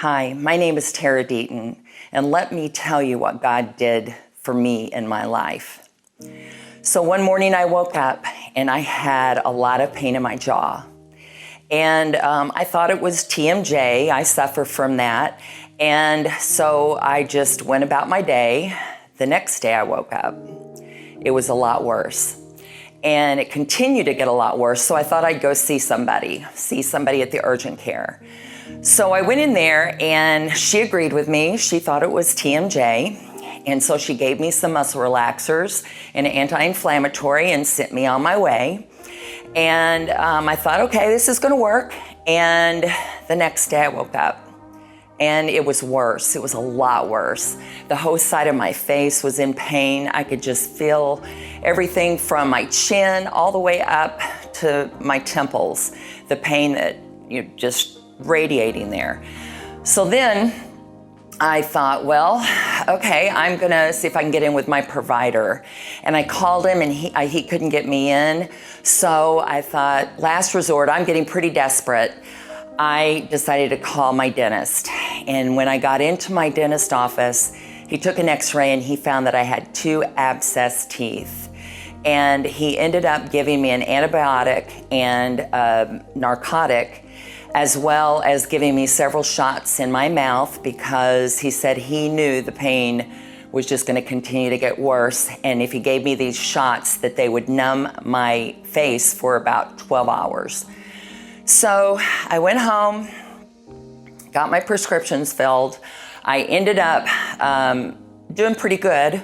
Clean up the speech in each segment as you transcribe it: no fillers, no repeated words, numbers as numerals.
Hi, my name is Deaton, and let me tell you what God did for me in my life. So one morning I woke up and I had a lot of pain in my jaw. And I thought it was TMJ. I suffer from that. And so I just went about my day. The next day I woke up, it was a lot worse. And it continued to get a lot worse. So I thought I'd go see somebody at the urgent care. So I went in there and she agreed with me. She thought it was TMJ. And so she gave me some muscle relaxers and an anti-inflammatory and sent me on my way. And I thought, okay, this is gonna work. And the next day I woke up and it was worse. It was a lot worse. The whole side of my face was in pain. I could just feel everything from my chin all the way up to my temples, the pain that just radiating there. So then I thought, well, okay, I'm gonna see if I can get in with my provider. And I called him and he couldn't get me in. So I thought, last resort, I'm getting pretty desperate. I decided to call my dentist. And when I got into my dentist office, he took an x-ray and he found that I had 2 abscessed teeth. And he ended up giving me an antibiotic and a narcotic, as well as giving me several shots in my mouth because he said he knew the pain was just going to continue to get worse. And if he gave me these shots, that they would numb my face for about 12 hours. So I went home, got my prescriptions filled. I ended up doing pretty good,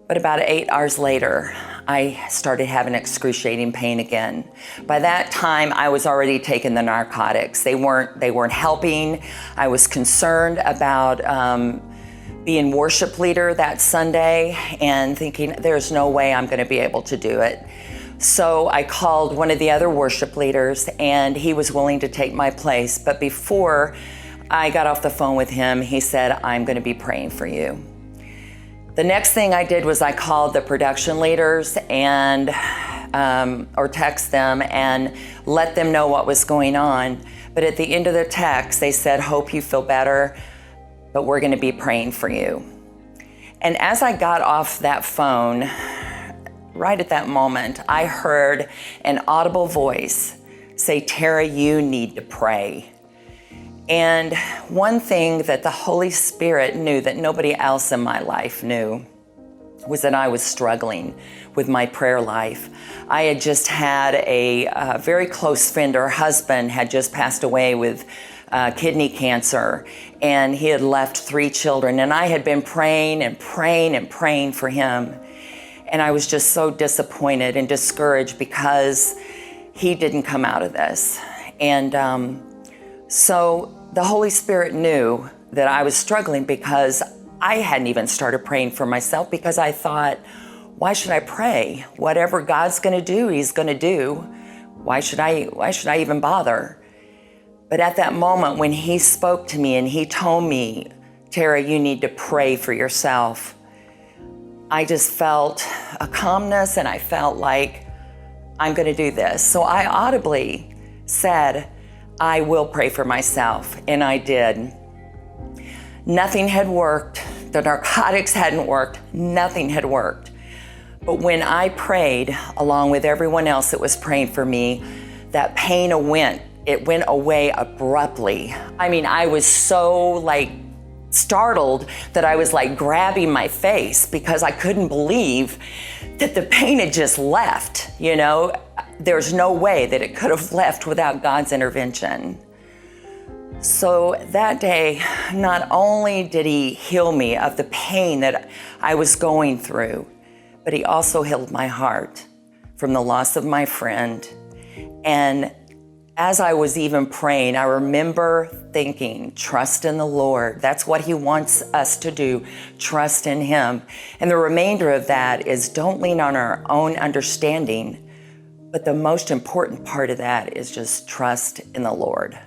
but about 8 hours later, I started having excruciating pain again. By that time, I was already taking the narcotics. They weren't helping. I was concerned about being worship leader that Sunday and thinking there's no way I'm gonna be able to do it. So I called one of the other worship leaders and he was willing to take my place. But before I got off the phone with him, he said, I'm gonna be praying for you. The next thing I did was I called the production leaders and or text them and let them know what was going on. But at the end of the text, they said, hope you feel better, but we're gonna be praying for you. And as I got off that phone, right at that moment, I heard an audible voice say, Tara, you need to pray. And one thing that the Holy Spirit knew that nobody else in my life knew was that I was struggling with my prayer life. I had just had a very close friend, her husband had just passed away with kidney cancer, and he had left 3 children. And I had been praying and praying and praying for him. And I was just so disappointed and discouraged because he didn't come out of this. And so the Holy Spirit knew that I was struggling because I hadn't even started praying for myself because I thought, why should I pray? Whatever God's gonna do, he's gonna do. Why should I even bother? But at that moment when he spoke to me and he told me, Tara, you need to pray for yourself, I just felt a calmness and I felt like I'm gonna do this. So I audibly said, I will pray for myself, and I did. Nothing had worked. The narcotics hadn't worked. Nothing had worked. But when I prayed, along with everyone else that was praying for me, that pain went away abruptly. I mean, I was so startled that I was grabbing my face because I couldn't believe that the pain had just left, There's no way that it could have left without God's intervention. So that day, not only did he heal me of the pain that I was going through, but he also healed my heart from the loss of my friend. And as I was even praying, I remember thinking, trust in the Lord. That's what he wants us to do, trust in him. And the remainder of that is don't lean on our own understanding, but the most important part of that is just trust in the Lord.